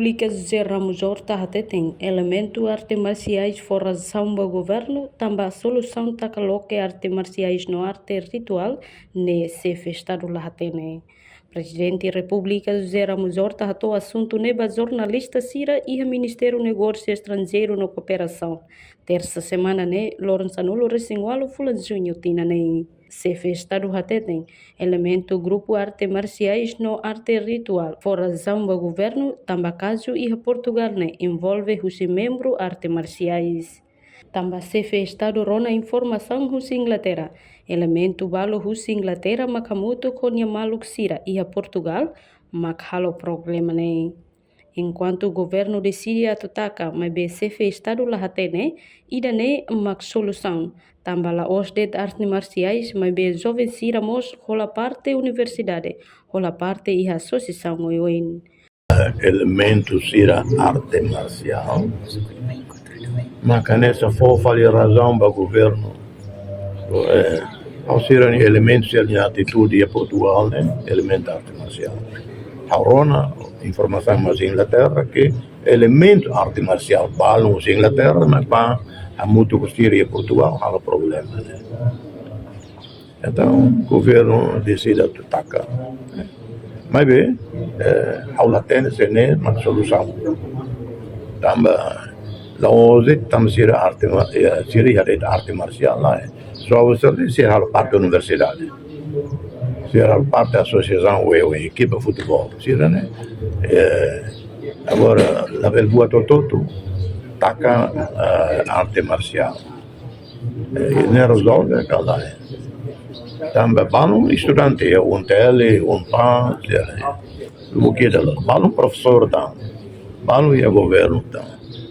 República José Ramos Horta até tem elemento artes marciais fora do governo, também a solução tá coloque artes marciais no arte ritual, ne se festado lá tem. Presidente da República José Ramos Horta atou assunto neba jornalista Cira e o Ministério do Negócio Estrangeiro na Cooperação. Terça semana né, Lourenço Anulo Recingualo Fula Junho Tina né. Se festado até tem elemento grupo artes marciais no arte ritual. Fora zamba governo, também caso e Portugal né, envolve os membros artes marciais. Também se festado rona informação os Inglaterra. Elemento balo os Inglaterra makamuto konya maluk sira e a Portugal makhalo problema né. Enquanto o governo decide atacar, mas bem se festado lá até né, ida né mak solução. Também lá os de artes marciais, mas bem jovem sira mos rola parte universidade, rola parte e associação oin. Elemento sira arte marcial, mas nessa fofa ali razão para o governo, ao ser elemento se a atitude de Portugal, né, elemento arte marcial. Arona informação mas Inglaterra que elemento arte marcial balão os Inglaterra mas para a muito gostir de Portugal há problema né? Então o governo decide atacar né? Mas bem ao latente se né uma solução também lá hoje também será arte marcial lá só você ser a parte da universidade era parte da associação ou equipe de futebol, né? Agora, a boa todo taca arte marcial. Não resolve aquela. Também balão estudante, tele, pá, o que é balão professor balão e governo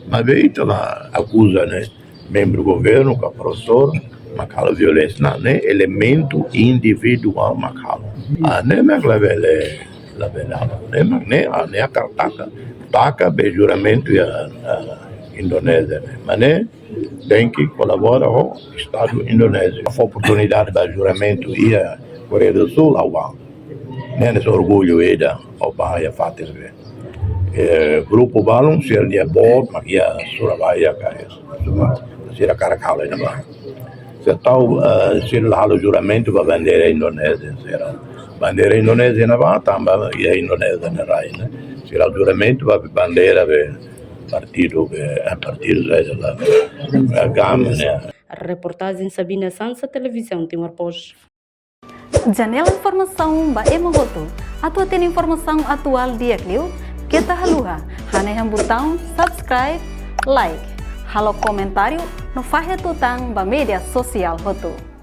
Mas bem, ela acusa, né? Membro do governo, que é professor. Macalo violência não né elemento individual macalo nem me leve nem a taca juramento a Indonésia mas né tem que colaborar com o Estado indonésio a oportunidade de juramento e a Coreia do Sul ao né esse orgulho da ao Bahia fatis grupo balão ser dia bom mas ia Surabaya cara será Caracala ainda se tal se lá o juramento para bandeira indonésia será bandeira indonésia na vai também e a Indonésia na rai né será o juramento para bandeira partido lá a gama né A reportagem Sabina Sansa televisão Timor Post. Janela informação ba emogoto atu tem informação atual dia Clio kita haluha hane botão subscribe like halo comentário no fahe tutang ba media sosial hotu.